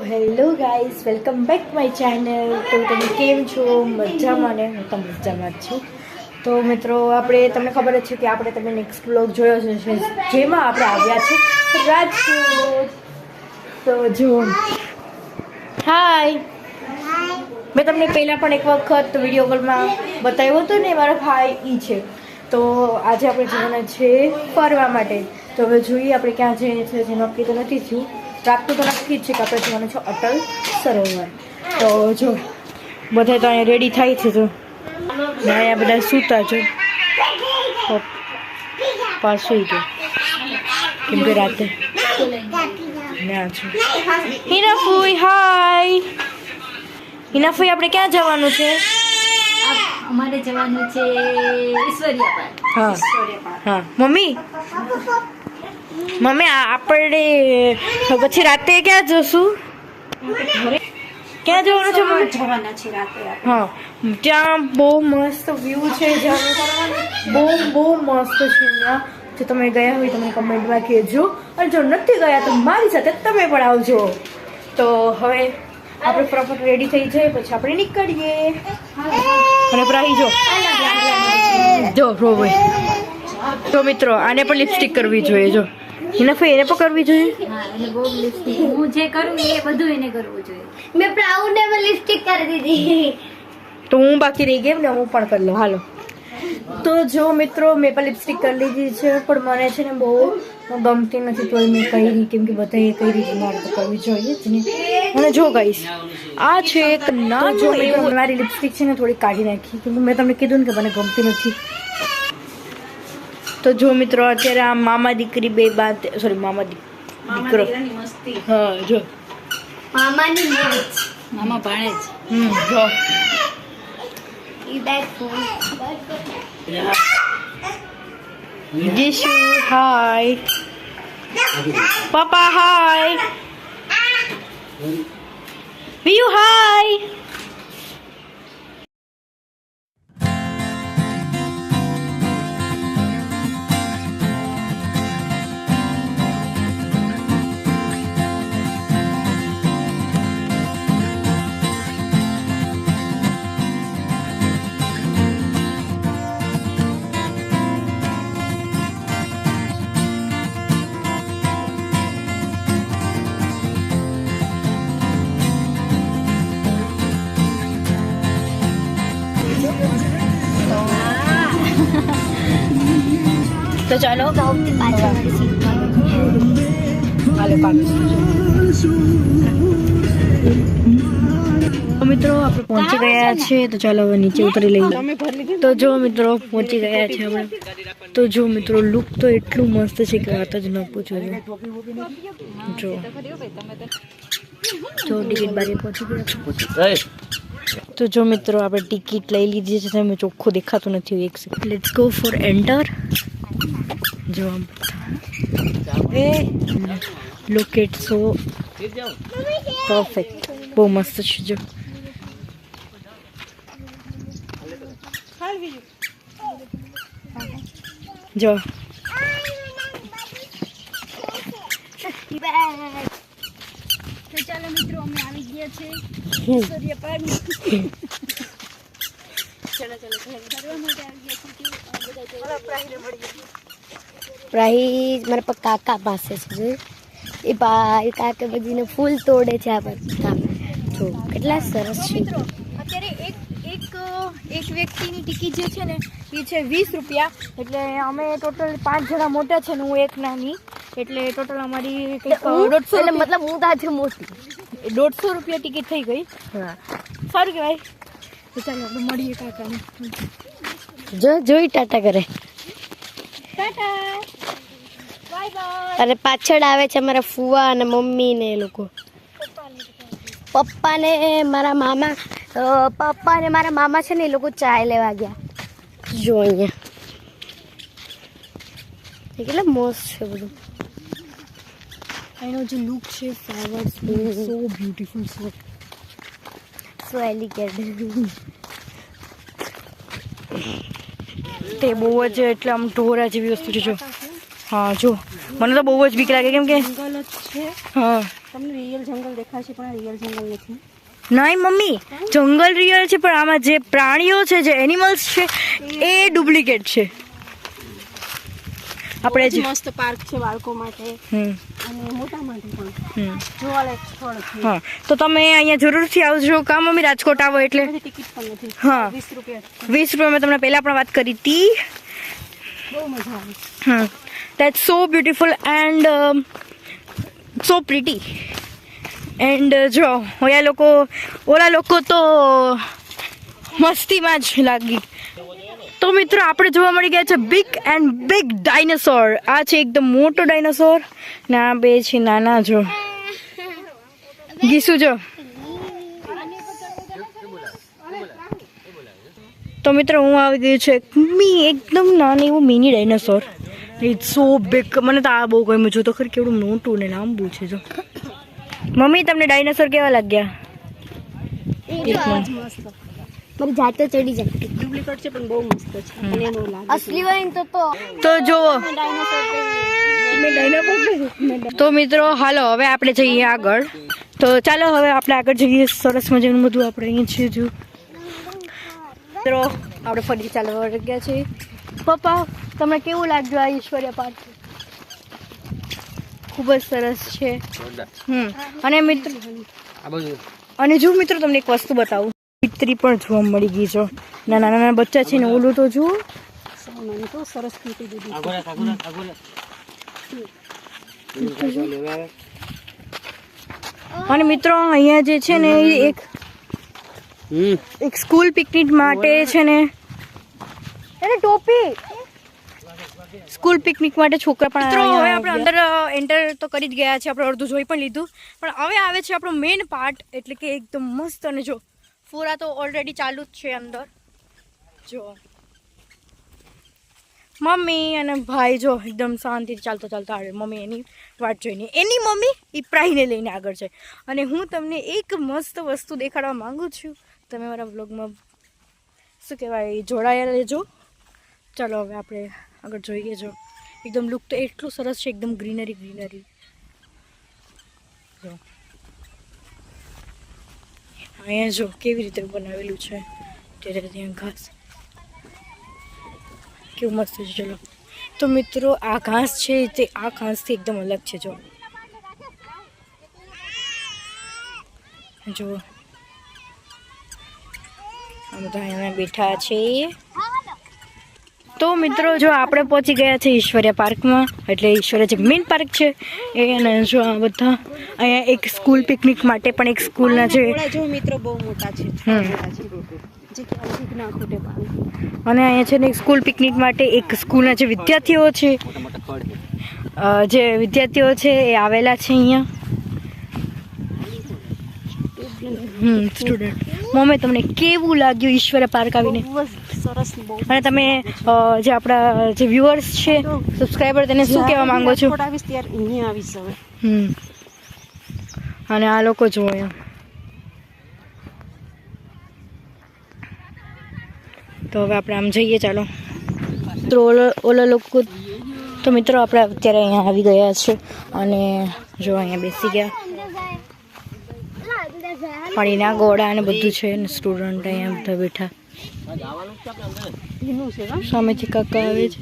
Hello guys, welcome back my channel. તો તમે કેમ છો? મજામાં ને? હું તો મજામાં જ છું. તો મિત્રો, આપણે તમને ખબર જ છે કે આપણે તમે નેક્સ્ટ વ્લોગ જોયો છે જેમાં આપણે આવ્યા છીએ રાજકોટ. તો જો હાય, મેં તમને પહેલાં પણ એક વખત વિડીયો કોલમાં બતાવ્યો હતો ને, મારો ભાઈ ઈ છે. તો આજે આપણે જવાના છે ફરવા માટે. તો હવે જોઈએ આપણે ક્યાં જઈએ છીએ, જે નક્કી તો નથી થયું. રાત તો નક્કી જ છે કે આપણે જવાનું છે અટલ સરોવર. તો જો બધા તો અહીંયા રેડી થાય છે. જો અહીંયા બધા સૂતા છે, પાછું જો કેમ કે રાતે ના છે. હિનાફુઈ હાય. હિનાફુઈ, આપણે ક્યાં જવાનું છે? અમારે જવાનું છે ઈશ્વરીયા પાર્ક. હા હા મમ્મી, આપણે પછી રાતે ક્યાં જશું? ક્યાં જવાનું છે મમ્મી? જવાના છે રાતે. હા, ત્યાં બહુ મસ્ત વ્યૂ છે, બહુ મસ્ત છે ત્યાં. જો તમે ગયા હોય તમે કમેન્ટમાં કહેજો, અને જો નથી ગયા તો મારી સાથે તમે પણ આવજો. તો હવે આપણે ફટાફટ રેડી થઈ જાય, પછી આપણે નીકળીએ. અને પ્રાહી જો રોવે. તો મિત્રો, આને પણ લિપસ્ટિક કરવી જોઈએ. જો હિનાફી, એને પણ કરવી જોઈએ. હા, એને બહુ લિપસ્ટિક, હું જે કરું એ બધું એને કરવું જોઈએ. મેં પ્રાઉડને પણ લિપસ્ટિક કરી દીધી. તો હું બાકી રહી ગઈ ને, હું પણ કરી લઉં. હાલો. તો જો મિત્રો, મેં પણ લિપસ્ટિક કરી લીધી છે, પણ મને છે ને બહુ ગમતી નથી, તો મેં કરી, કેમ કે બધાએ કરી છે, મારે તો કરવી જોઈએ જ ને. અને જો ગાઈસ, આ છે એક નાનો એવો, મારી લિપસ્ટિક છે ને થોડી કાઢી નાખી, કેમ કે મેં તમને કીધું ને કે મને ગમતી નથી. તો જો મિત્રો, અત્યારે આ મામા દીકરી બે બાદ, સોરી મામા દીકરો. હા જો મામાની મોજ. મામા ભાણે જ. જો ઈ બેગ ફૂલ. જીશુ હાય. પપ્પા હાય. પિયુ હાય. તો ચાલો સૌથી પાછળની સીટમાં. મિત્રો, આપણે પહોંચી ગયા છે. તો ચાલો હવે નીચે ઉતરી લઈએ. તો જો મિત્રો, પહોંચી ગયા છે આપણે. તો જો મિત્રો, લુક તો એટલું મસ્ત છે કે વાત જ ન પૂછો. જો ટિકિટ બારે પહોંચી ગયા. તો જો મિત્રો, આપણે ટિકિટ લઈ લીધી છે. તમે ચોખ્ખું દેખાતું નથી. એક second, let's go for enter. જો લોકેટ સો પરફેક્ટ, બહુ મસ્ત છે. જો જો તો ચાલો મિત્રો, અમે આવી ગયા છે ઈશ્વરીયા પાર્ક. ચલો ફરવા માટે આવી ગયા છે. પ્રાઇઝ મારા પર કાકા પાસે છે. એ ભાઈ કાકા બધીને ફૂલ તોડે છે. આ બધા જો કેટલા સરસ છે. મિત્રો, અત્યારે એક વ્યક્તિની ટિકિટ જે છે ને એ છે 20 રૂપિયા. એટલે અમે ટોટલ 5 જણા મોટા છે ને હું એક નાની, એટલે ટોટલ અમારી કંઈક 150, એટલે મતલબ હું તો આજે મોટી. 150 રૂપિયા ટિકિટ થઈ ગઈ. હા, સારું કહેવાય. તો ચાલો આપણે મળીએ કાકાને. જોઈ ટાટા કરે. Tata, bye bye. અને પાછળ આવે છે મારા ફુવા અને મમ્મી ને એ લોકો. પપ્પા ને મારા મામા છે ને એ લોકો ચાય લેવા ગયા. જો અહીંયા કેટલા મસ્ત છે બધું. એનો જે લુક છે, ફ્લાવર્સ, સો બ્યુટીફુલ, સો એલિગેન્ટ. તે બહુ જ એટલે આમ ઢોરા જેવી વસ્તુ છે. જો હા જો મને તો બહુ જ બીક લાગે કેમ કે જંગલ જ છે. હા તમને રિયલ જંગલ દેખાય છે પણ આ રિયલ જંગલ નથી. નહીં મમ્મી જંગલ રિયલ છે પણ આમાં જે પ્રાણીઓ છે જે એનિમલ્સ છે એ ડુપ્લિકેટ છે. આપણે બહુ જ મસ્ત પાર્ક છે બાળકો માટે અને મોટા માટે પણ જોવાલાયક સ્થળ છે. હા તો તમે અહીંયા જરૂરથી આવજો કા મમ્મી રાજકોટ આવો એટલે. બધી ટિકિટ પણ નથી. હા 20 રૂપિયા. 20 રૂપિયા મેં તમને પહેલા પણ વાત કરી હતી. બહુ મજા આવે. That's so beautiful and so pretty. And જો ઓલા લોકો તો મસ્તીમાં જ લાગી. તો મિત્રો આપણે જોવા મળી ગયા છે બિગ એન્ડ બિગ ડાયનોસોર. આ છે એકદમ મોટો ડાયનોસોર ને આ બે છે નાના. જો ગીસુ જો. તો મિત્રો હું આવી ગયું છે એકદમ નાની એવું mini dinosaur. It's so big. મને તો આ બહુ ગમ્યું. જો તો ખરી કેવડું મોટું ને લાંબુ છે. જો મમ્મી તમને ડાયનોસોર કેવા લાગ્યા? મારી જાતે ચડી જાય. ડુપ્લિકેટ છે પણ બહુ મસ્ત છે. અને એનો લાગે અસલી હોય ને તો જુઓ. તો મિત્રો હાલો હવે આપણે જઈએ આગળ. તો ચાલો હવે આપણે આગળ જઈએ. સરસ મજાનું બધું આપણે અહીંયા છે. જો મિત્રો આપણે ફરી ચાલવા ગયા છે. પપ્પા તમને કેવું લાગ્યું આ ઈશ્વર્યા પાર્ક? ખૂબ જ સરસ છે. અને મિત્રો જો મિત્રો તમને એક વસ્તુ બતાવું. ચિત્રી પણ જોવા મળી ગઈ. જો નાના નાના બચ્ચા છે ને ઓલું તો જુઓ. તો સરસ કીટી દીધી. અને મિત્રો અહીંયા જે છે ને એક સ્કૂલ પિકનિક માટે છે ને એને ટોપી સ્કૂલ પિકનિક માટે છોકરા પણ મિત્રો હવે આપણે અંદર એન્ટર તો કરી જ ગયા છે. આપણે અડધું જોઈ પણ લીધું પણ હવે આવે છે આપણો મેઇન પાર્ટ એટલે કે એકદમ મસ્ત. અને જો પૂરા તો ઓલરેડી ચાલુ જ છે અંદર. જો મમ્મી અને ભાઈ જો એકદમ શાંતિથી ચાલતા આવે. મમ્મી એની વાટ જોઈને એની મમ્મી ઈપ્રાહીને લઈને આગળ છે. અને હું તમને એક મસ્ત વસ્તુ દેખાડવા માંગુ છું. તમે મારા વ્લોગમાં શું કહેવાય જોડાયા રહેજો. ચાલો હવે આપણે આગળ જોઈએ. જો એકદમ લુક તો એટલું સરસ છે. એકદમ ગ્રીનરી. જો અહીંયા જો કેવી રીતે બનાવેલું છે. ત્યારે ત્યાં ઘાસ કેવું મસ્ત છે. ચલો તો મિત્રો આ ઘાસ છે તે આ ઘાસથી એકદમ અલગ છે. જો આ બધા અહીંયા બેઠા છે. તો મિત્રો જો આપણે પહોંચી ગયા છે ઈશ્વર્યા પાર્કમાં. એટલે ઈશ્વર્યા જે મેઇન પાર્ક છે એ. અને જો આ બધા અહીંયા એક સ્કૂલ પિકનિક માટે પણ એક સ્કૂલના છે. જો મિત્રો બહુ મોટા છે. અને અહીંયા છે ને સ્કૂલ પિકનિક માટે એક સ્કૂલના જે વિદ્યાર્થીઓ છે એ આવેલા છે અહીંયા. સ્ટુડન્ટ. મમ્મી તમને કેવું લાગ્યું ઈશ્વર્યા પાર્ક આવીને? સરસ. અને તમે જે આપણા જે વ્યુઅર્સ છે સબસ્ક્રાઈબર તેને શું કહેવા માંગો છો? અને આ લોકો જો અહીંયા. તો હવે આપણે આમ જઈએ. ચાલો તો ઓલા લોકો તો મિત્રો આપણે અત્યારે અહીંયા આવી ગયા છે. અને જો અહીંયા બેસી ગયા. પાણીના ગોળા અને બધું છે. ને સ્ટુડન્ટ અહીંયા બધા બેઠા. સામેથી કાકા આવે છે.